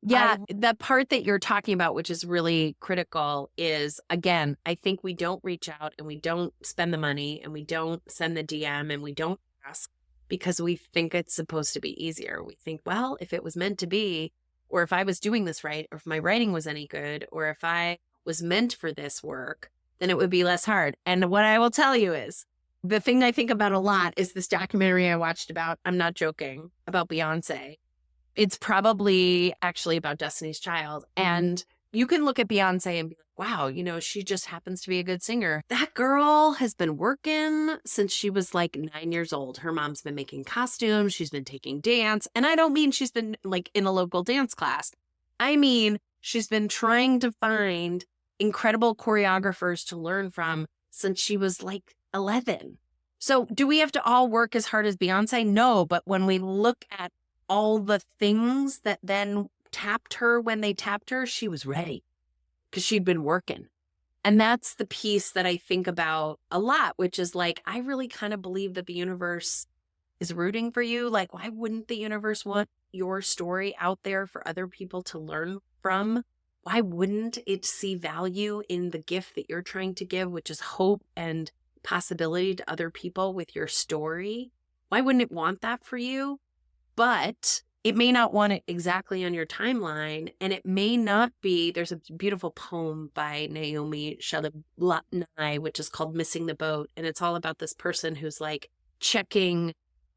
Yeah, the part that you're talking about, which is really critical, is, again, I think we don't reach out and we don't spend the money and we don't send the DM and we don't ask because we think it's supposed to be easier. We think, well, if it was meant to be, or if I was doing this right, or if my writing was any good, or if I was meant for this work, then it would be less hard. And what I will tell you is, the thing I think about a lot is this documentary I watched about, I'm not joking, about Beyonce. It's probably actually about Destiny's Child. And You can look at Beyonce and be like, wow, she just happens to be a good singer. That girl has been working since she was like 9 years old. Her mom's been making costumes. She's been taking dance. And I don't mean she's been like in a local dance class. I mean, she's been trying to find incredible choreographers to learn from since she was like 11. So do we have to all work as hard as Beyonce? No. But when we look at all the things that then tapped her when they tapped her, she was ready because she'd been working. And that's the piece that I think about a lot, which is like, I really kind of believe that the universe is rooting for you. Like, why wouldn't the universe want your story out there for other people to learn from? Why wouldn't it see value in the gift that you're trying to give, which is hope and possibility to other people with your story? Why wouldn't it want that for you? But it may not want it exactly on your timeline, and it may not be. There's a beautiful poem by Naomi Shalabai, which is called Missing the Boat. And it's all about this person who's like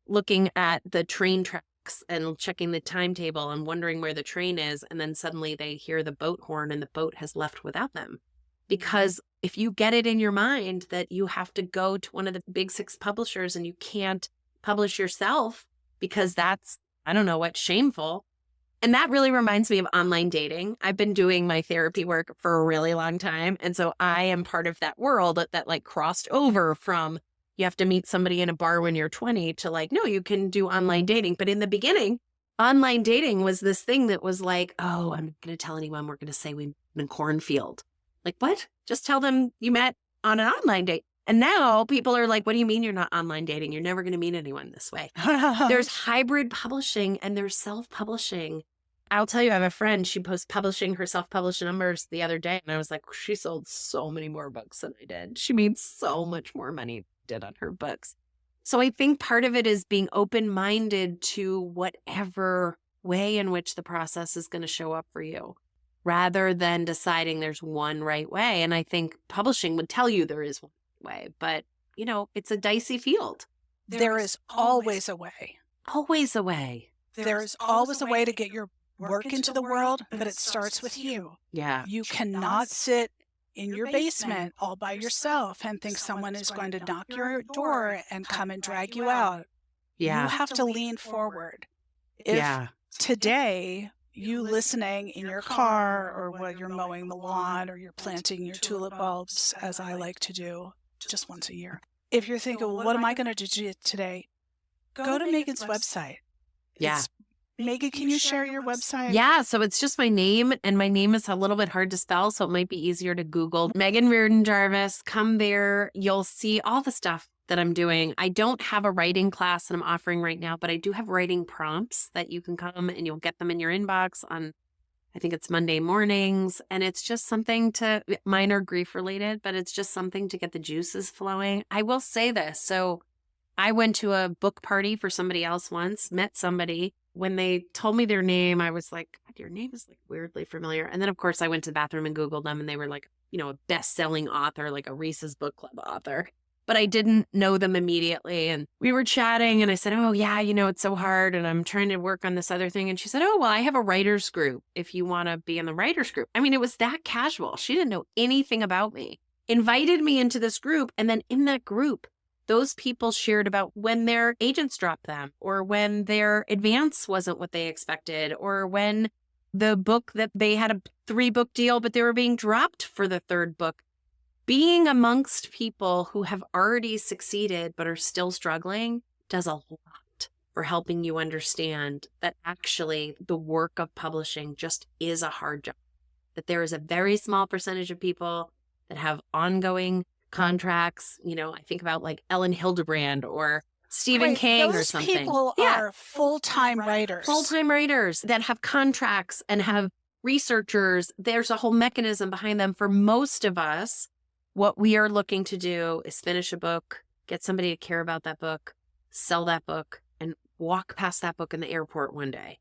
looking at the train tracks and checking the timetable and wondering where the train is. And then suddenly they hear the boat horn and the boat has left without them. Because if you get it in your mind that you have to go to one of the big 6 publishers and you can't publish yourself because that's, I don't know what, shameful. And that really reminds me of online dating. I've been doing my therapy work for a really long time. And so I am part of that world that like crossed over from you have to meet somebody in a bar when you're 20 to like, no, you can do online dating. But in the beginning, online dating was this thing that was like, oh, I'm not going to tell anyone. We're going to say we met in a cornfield. Like, what? Just tell them you met on an online date. And now people are like, what do you mean you're not online dating? You're never going to meet anyone this way. There's hybrid publishing and there's self-publishing. I'll tell you, I have a friend, she was publishing her self-published numbers the other day. And I was like, she sold so many more books than I did. She made so much more money than I did on her books. So I think part of it is being open-minded to whatever way in which the process is going to show up for you, rather than deciding there's one right way. And I think publishing would tell you there is one way, but it's a dicey field. There is always a way. Always a way. There is always a way to get your work into the world, but it starts with you. Yeah. You cannot sit in your basement all by yourself and think someone is going to knock your door and come and drag you out. Yeah. You have to lean forward. If today you listening in your car or while you're mowing the lawn or you're planting your tulip bulbs, as I like to do just once a year. If you're thinking, well, what am I going to do today? Go to Meghan's website. Yeah. Meghan, can you share your website? Yeah. So it's just my name, and my name is a little bit hard to spell, so it might be easier to Google. Meghan Riordan Jarvis. Come there. You'll see all the stuff that I'm doing. I don't have a writing class that I'm offering right now, but I do have writing prompts that you can come and you'll get them in your inbox on, I think it's Monday mornings. And it's just something mine are grief related, but it's just something to get the juices flowing. I will say this. So I went to a book party for somebody else once, met somebody. When they told me their name, I was like, God, your name is like weirdly familiar. And then of course I went to the bathroom and Googled them and they were like, a best-selling author, like a Reese's Book Club author. But I didn't know them immediately. And we were chatting and I said, oh yeah, it's so hard and I'm trying to work on this other thing. And she said, oh, well, I have a writer's group if you want to be in the writer's group. I mean, it was that casual. She didn't know anything about me, invited me into this group. And then in that group, those people shared about when their agents dropped them or when their advance wasn't what they expected or when the book that they had a 3-book deal, but they were being dropped for the 3rd book. Being amongst people who have already succeeded but are still struggling does a lot for helping you understand that actually the work of publishing just is a hard job. That there is a very small percentage of people that have ongoing contracts. I think about like Ellen Hildebrand or Stephen King or something. Those people are full-time writers. Full-time writers that have contracts and have researchers. There's a whole mechanism behind them. For most of us, what we are looking to do is finish a book, get somebody to care about that book, sell that book, and walk past that book in the airport one day.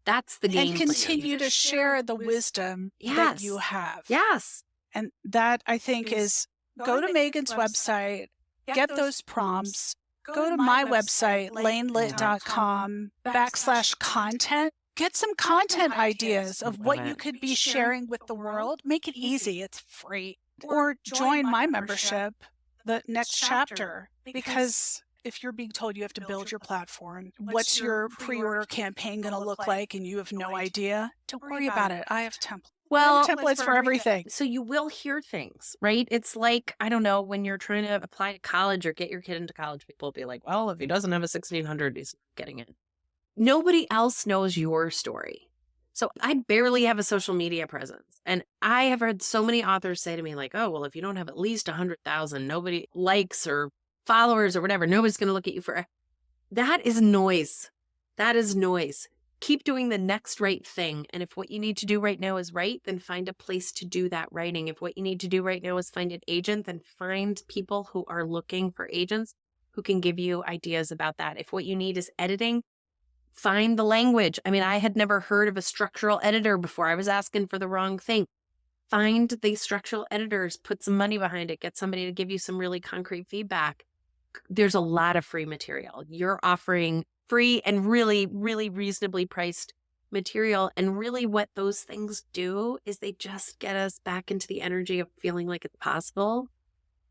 That's the game. And continue to share the wisdom that you have. Yes. And that, I think, is go to Meghan's website, get those prompts, go to my website, lanelit.com/content. Get some content ideas of Love what you it. could be sharing with the world. Make it easy. It's free. Or join my membership, the next chapter, because if you're being told you have to build your platform, what's your pre-order campaign going to look like, and you have no idea, don't worry about it. I have templates. Well, Templates for everything. so you will hear things, right? It's like, I don't know, when you're trying to apply to college or get your kid into college, people will be like, well, if he doesn't have a 1600, he's not getting in. Nobody else knows your story. So I barely have a social media presence. And I have heard so many authors say to me like, oh, well, if you don't have at least 100,000, nobody likes or followers or whatever, nobody's going to look at you for. That is noise. That is noise. Keep doing the next right thing. And if what you need to do right now is write, then find a place to do that writing. If what you need to do right now is find an agent, then find people who are looking for agents who can give you ideas about that. If what you need is editing, find the language. I mean, I had never heard of a structural editor before. I was asking for the wrong thing. Find the structural editors, put some money behind it, get somebody to give you some really concrete feedback. There's a lot of free material. You're offering free and really, really reasonably priced material. And really what those things do is they just get us back into the energy of feeling like it's possible,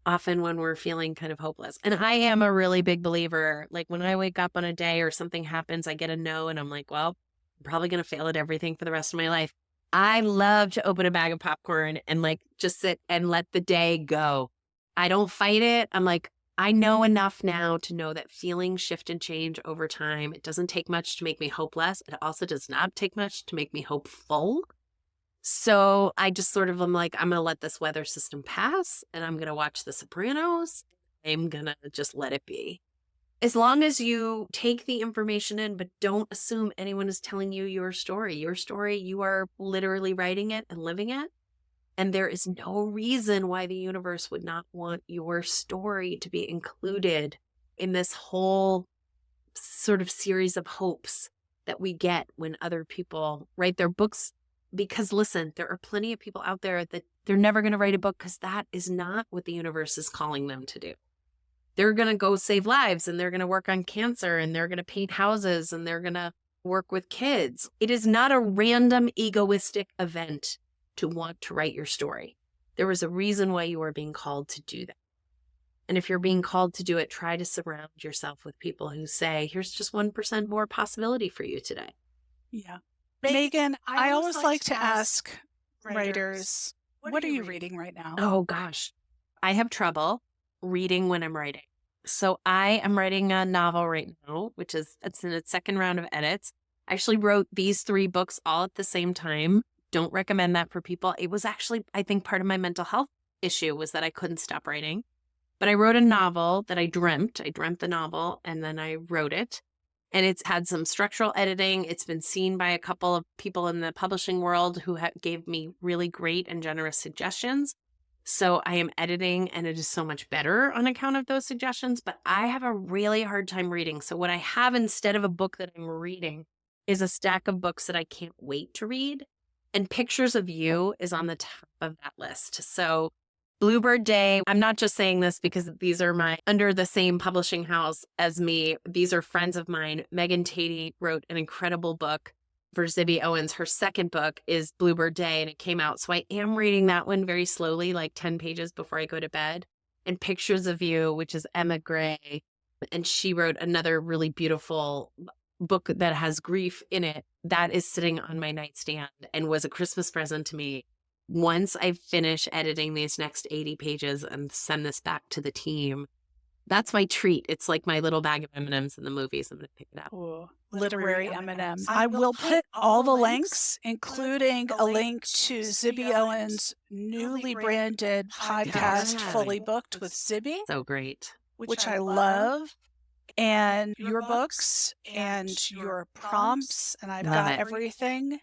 often when we're feeling kind of hopeless. And I am a really big believer. Like when I wake up on a day or something happens, I get a no and I'm like, well, I'm probably going to fail at everything for the rest of my life. I love to open a bag of popcorn and like just sit and let the day go. I don't fight it. I'm like, I know enough now to know that feelings shift and change over time. It doesn't take much to make me hopeless. It also does not take much to make me hopeful. So I just sort of am like, I'm going to let this weather system pass and I'm going to watch The Sopranos. I'm going to just let it be. As long as you take the information in, but don't assume anyone is telling you your story. Your story, you are literally writing it and living it. And there is no reason why the universe would not want your story to be included in this whole sort of series of hopes that we get when other people write their books. Because listen, there are plenty of people out there that they're never going to write a book because that is not what the universe is calling them to do. They're going to go save lives and they're going to work on cancer and they're going to paint houses and they're going to work with kids. It is not a random egoistic event to want to write your story. There was a reason why you are being called to do that. And if you're being called to do it, try to surround yourself with people who say, here's just 1% more possibility for you today. Yeah. Meghan, I always like to ask writers, what are you reading right now? Oh gosh, I have trouble reading when I'm writing. So I am writing a novel right now, it's in its second round of edits. I actually wrote these 3 books all at the same time. Don't recommend that for people. It was actually, I think, part of my mental health issue was that I couldn't stop writing. But I wrote a novel that I dreamt. I dreamt the novel and then I wrote it. And it's had some structural editing. It's been seen by a couple of people in the publishing world who gave me really great and generous suggestions. So I am editing and it is so much better on account of those suggestions. But I have a really hard time reading. So what I have instead of a book that I'm reading is a stack of books that I can't wait to read. And Pictures of You is on the top of that list. So Bluebird Day, I'm not just saying this because these are under the same publishing house as me. These are friends of mine. Meghan Tatey wrote an incredible book for Zibby Owens. Her second book is Bluebird Day and it came out. So I am reading that one very slowly, like 10 pages before I go to bed. And Pictures of You, which is Emma Gray. And she wrote another really beautiful book that has grief in it that is sitting on my nightstand and was a Christmas present to me. Once I finish editing these next 80 pages and send this back to the team, that's my treat. It's like my little bag of M&Ms in the movies. I'm going to pick it up. Ooh, literary M&Ms. I will put all the links, including a link to Zibby Owens' newly branded podcast, Yeah. Fully Booked with Zibby, So great. which I love, and your books and your prompts, and I've Love got it. everything.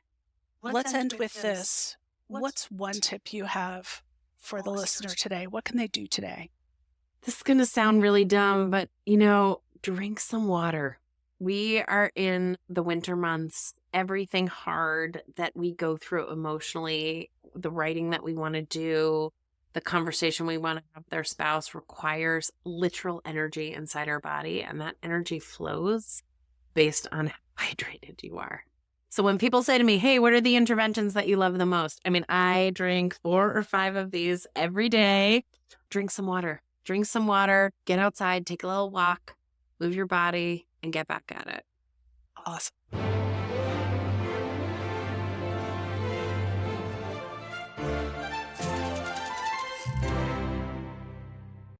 Let's end with this. What's one tip you have for the listener today? What can they do today? This is going to sound really dumb, but drink some water. We are in the winter months. Everything hard that we go through emotionally, the writing that we want to do, the conversation we want to have with our spouse requires literal energy inside our body. And that energy flows based on how hydrated you are. So when people say to me, hey, what are the interventions that you love the most? I mean, I drink 4 or 5 of these every day. Drink some water. Drink some water, get outside, take a little walk, move your body, and get back at it. Awesome.